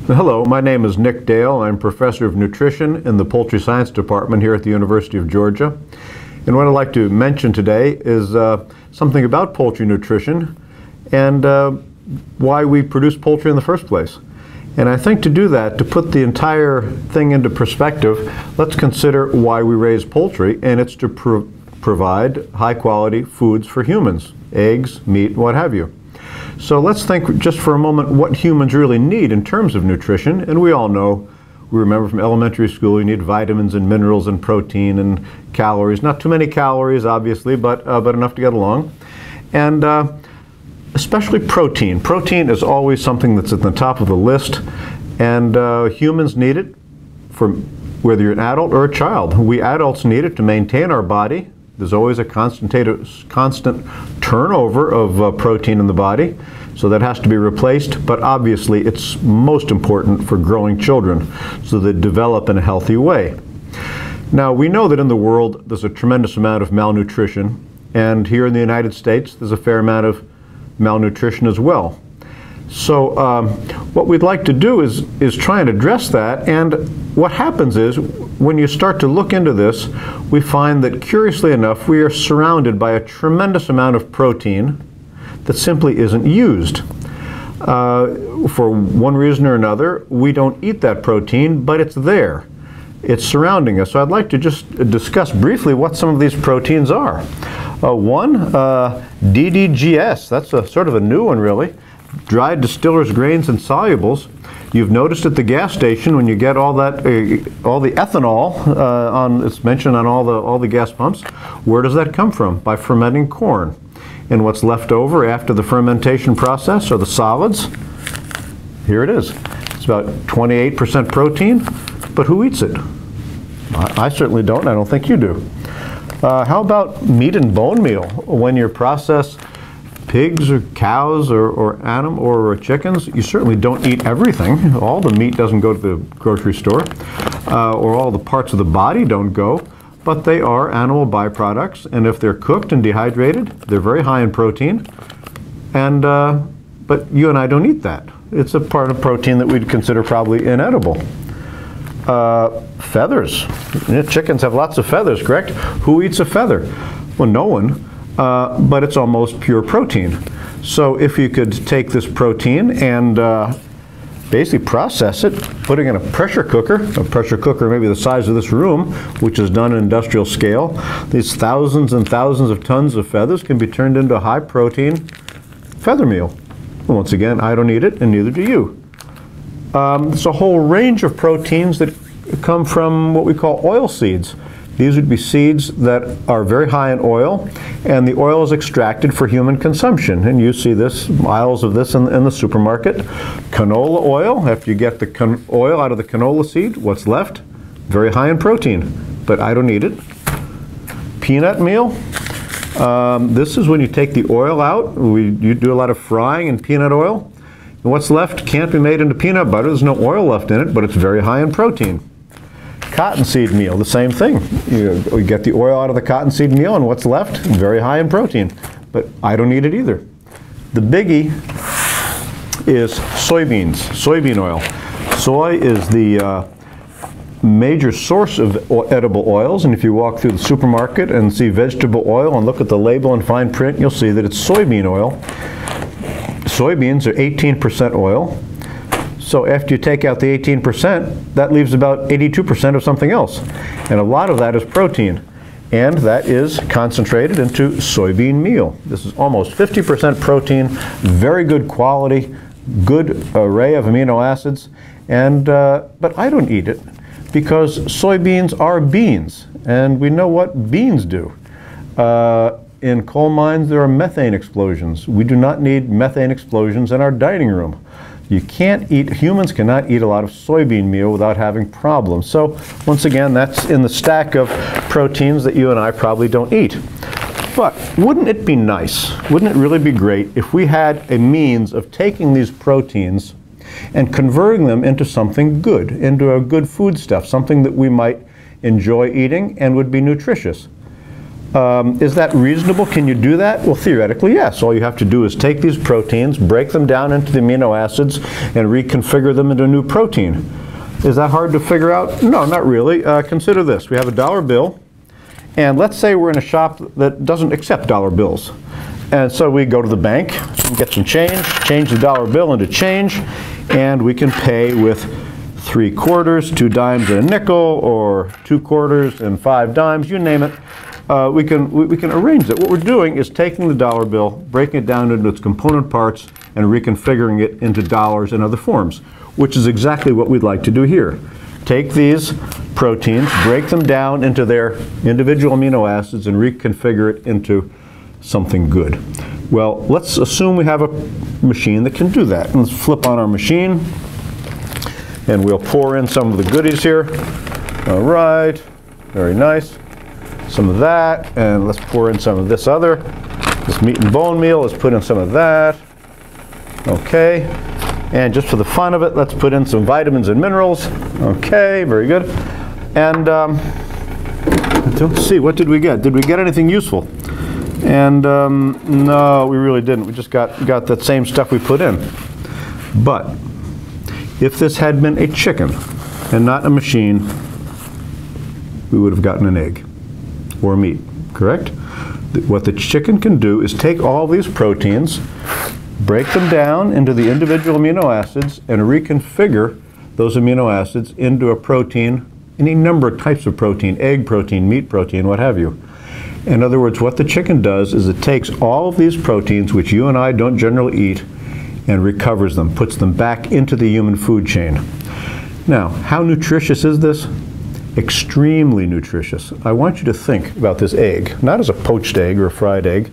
Hello, my name is Nick Dale. I'm Professor of Nutrition in the Poultry Science Department here at the University of Georgia. And what I'd like to mention today is something about poultry nutrition and why we produce poultry in the first place. And I think to do that, to put the entire thing into perspective, let's consider why we raise poultry, and it's to provide high-quality foods for humans, eggs, meat, what have you. So let's think just for a moment what humans really need in terms of nutrition. And we all know, we remember from elementary school, you need vitamins and minerals and protein and calories. Not too many calories, obviously, but enough to get along. And especially protein. Protein is always something that's at the top of the list, and humans need it for whether you're an adult or a child. We adults need it to maintain our body. There's always a constant turnover of protein in the body, so that has to be replaced, but obviously it's most important for growing children so they develop in a healthy way. Now, we know that in the world there's a tremendous amount of malnutrition, and here in the United States there's a fair amount of malnutrition as well. So what we'd like to do is try and address that, and what happens is when you start to look into this, we find that curiously enough we are surrounded by a tremendous amount of protein that simply isn't used. For one reason or another, we don't eat that protein, but it's there. It's surrounding us. So I'd like to just discuss briefly what some of these proteins are. One, DDGS, that's sort of a new one really. Dried distillers grains and solubles. You've noticed at the gas station when you get all that, all the ethanol, it's mentioned on all the gas pumps. Where does that come from? By fermenting corn. And what's left over after the fermentation process are the solids. Here it is. It's about 28% protein, but who eats it? I certainly don't. I don't think you do. How about meat and bone meal? When you process pigs or cows or chickens, you certainly don't eat everything. All the meat doesn't go to the grocery store, or all the parts of the body don't go, but they are animal byproducts, and if they're cooked and dehydrated, they're very high in protein, and but you and I don't eat that. It's a part of protein that we'd consider probably inedible. Feathers. Chickens have lots of feathers, correct? Who eats a feather? Well, no one. But it's almost pure protein. So if you could take this protein and basically process it, putting in a pressure cooker maybe the size of this room, which is done on industrial scale, these thousands and thousands of tons of feathers can be turned into high protein feather meal. Once again, I don't eat it, and neither do you. There's a whole range of proteins that come from what we call oil seeds. These would be seeds that are very high in oil, and the oil is extracted for human consumption. And you see this, aisles of this in the supermarket. Canola oil, after you get the oil out of the canola seed, what's left? Very high in protein, but I don't eat it. Peanut meal. This is when you take the oil out. You do a lot of frying in peanut oil. And what's left can't be made into peanut butter. There's no oil left in it, but it's very high in protein. Cottonseed meal, the same thing. You get the oil out of the cottonseed meal, and what's left? Very high in protein, but I don't eat it either. The biggie is soybeans, soybean oil. Soy is the major source of edible oils, and if you walk through the supermarket and see vegetable oil and look at the label in fine print, you'll see that it's soybean oil. Soybeans are 18% oil. So after you take out the 18%, that leaves about 82% of something else. And a lot of that is protein. And that is concentrated into soybean meal. This is almost 50% protein, very good quality, good array of amino acids. And but I don't eat it because soybeans are beans. And we know what beans do. In coal mines, there are methane explosions. We do not need methane explosions in our dining room. You can't eat, humans cannot eat a lot of soybean meal without having problems. So once again, that's in the stack of proteins that you and I probably don't eat. But wouldn't it be nice, wouldn't it really be great if we had a means of taking these proteins and converting them into something good, into a good foodstuff, something that we might enjoy eating and would be nutritious? Is that reasonable? Can you do that? Well, theoretically, yes. All you have to do is take these proteins, break them down into the amino acids, and reconfigure them into a new protein. Is that hard to figure out? No, not really. Consider this. We have a dollar bill, and let's say we're in a shop that doesn't accept dollar bills. And so we go to the bank and get some change the dollar bill into change, and we can pay with 3/4, 2 dimes and a nickel, or 2 quarters and 5 dimes, you name it. We can arrange it. What we're doing is taking the dollar bill, breaking it down into its component parts, and reconfiguring it into dollars and other forms, which is exactly what we'd like to do here. Take these proteins, break them down into their individual amino acids, and reconfigure it into something good. Well, let's assume we have a machine that can do that. And let's flip on our machine, and we'll pour in some of the goodies here. All right, very nice. Some of that, and let's pour in some of this other. This meat and bone meal, let's put in some of that. Okay, and just for the fun of it, let's put in some vitamins and minerals. Okay, very good. And let's see, what did we get? Did we get anything useful? And no, we really didn't. We just got that same stuff we put in. But if this had been a chicken and not a machine, we would have gotten an egg or meat, correct? What the chicken can do is take all these proteins, break them down into the individual amino acids, and reconfigure those amino acids into a protein, any number of types of protein, egg protein, meat protein, what have you. In other words, what the chicken does is it takes all of these proteins, which you and I don't generally eat, and recovers them, puts them back into the human food chain. Now, how nutritious is this? Extremely nutritious. I want you to think about this egg, not as a poached egg or a fried egg,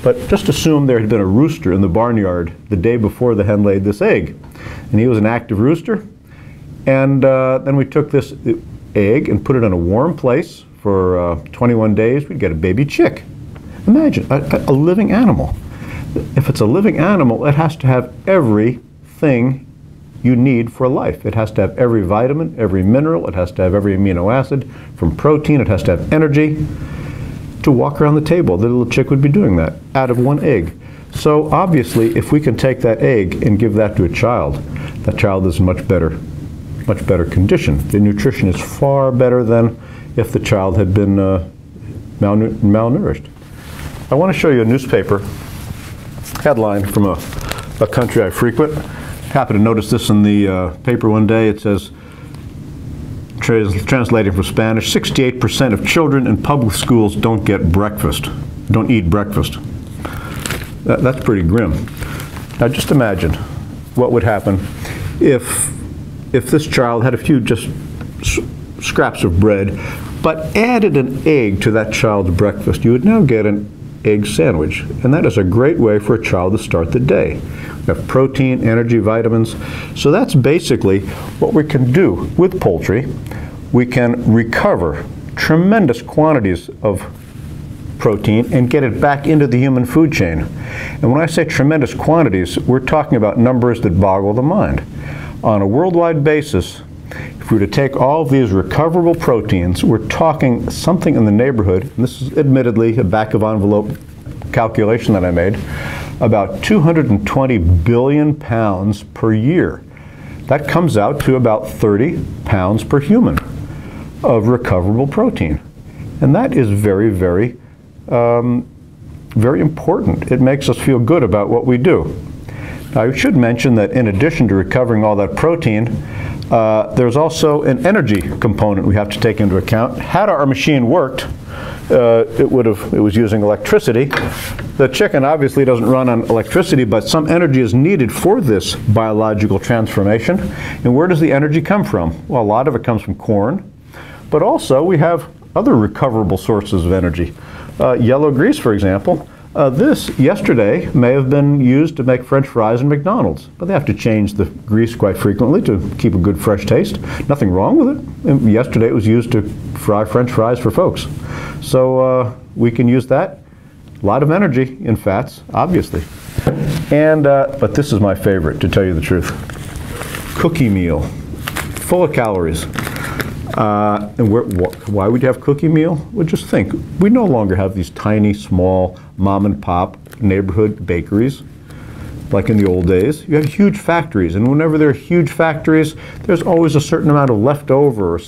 but just assume there had been a rooster in the barnyard the day before the hen laid this egg. And he was an active rooster. And then we took this egg and put it in a warm place for 21 days. We'd get a baby chick. Imagine, a living animal. If it's a living animal, it has to have everything you need for life. It has to have every vitamin, every mineral, it has to have every amino acid, from protein, it has to have energy to walk around the table. The little chick would be doing that out of one egg. So obviously, if we can take that egg and give that to a child, that child is in much better condition. The nutrition is far better than if the child had been malnourished. I want to show you a newspaper headline from a country I frequent. Happened to notice this in the paper one day. It says, translating from Spanish, 68% of children in public schools don't get breakfast, don't eat breakfast. That's pretty grim. Now just imagine what would happen if this child had a few just scraps of bread, but added an egg to that child's breakfast. You would now get an egg sandwich, and that is a great way for a child to start the day. We have protein, energy, vitamins. So that's basically what we can do with poultry. We can recover tremendous quantities of protein and get it back into the human food chain. And when I say tremendous quantities, we're talking about numbers that boggle the mind. On a worldwide basis, if we were to take all of these recoverable proteins, we're talking something in the neighborhood, and this is admittedly a back of envelope calculation that I made, about 220 billion pounds per year. That comes out to about 30 pounds per human of recoverable protein. And that is very, very, very important. It makes us feel good about what we do. Now, I should mention that in addition to recovering all that protein, there's also an energy component we have to take into account. Had our machine worked, it was using electricity. The chicken obviously doesn't run on electricity, but some energy is needed for this biological transformation. And where does the energy come from? Well, a lot of it comes from corn, but also we have other recoverable sources of energy. Yellow grease, for example. This, yesterday, may have been used to make French fries in McDonald's, but they have to change the grease quite frequently to keep a good fresh taste. Nothing wrong with it. And yesterday it was used to fry French fries for folks. So we can use that. A lot of energy in fats, obviously. And, but this is my favorite, to tell you the truth. Cookie meal, full of calories. Why would you have cookie meal? Well, just think, we no longer have these tiny, small, mom and pop neighborhood bakeries like in the old days. You have huge factories, and whenever there are huge factories, there's always a certain amount of leftover,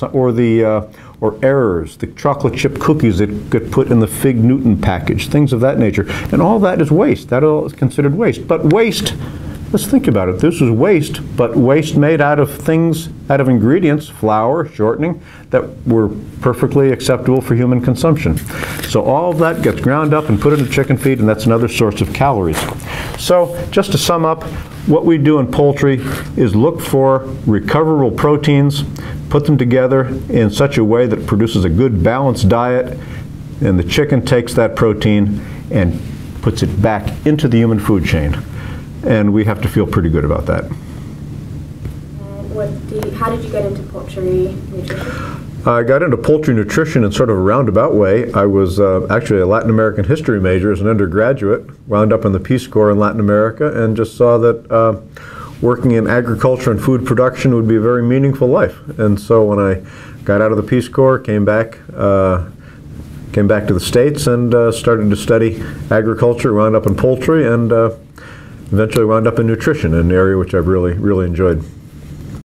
or errors, the chocolate chip cookies that get put in the Fig Newton package, things of that nature. And all that is waste. That all is considered waste. But waste, let's think about it. This is waste, but waste made out of things, out of ingredients, flour, shortening, that were perfectly acceptable for human consumption. So all of that gets ground up and put into chicken feed, and that's another source of calories. So just to sum up, what we do in poultry is look for recoverable proteins, put them together in such a way that produces a good balanced diet, and the chicken takes that protein and puts it back into the human food chain. And we have to feel pretty good about that. How did you get into poultry nutrition? I got into poultry nutrition in sort of a roundabout way. I was actually a Latin American history major as an undergraduate, wound up in the Peace Corps in Latin America, and just saw that working in agriculture and food production would be a very meaningful life. And so when I got out of the Peace Corps, came back to the States and started to study agriculture, wound up in poultry, and eventually wound up in nutrition, an area which I've really enjoyed.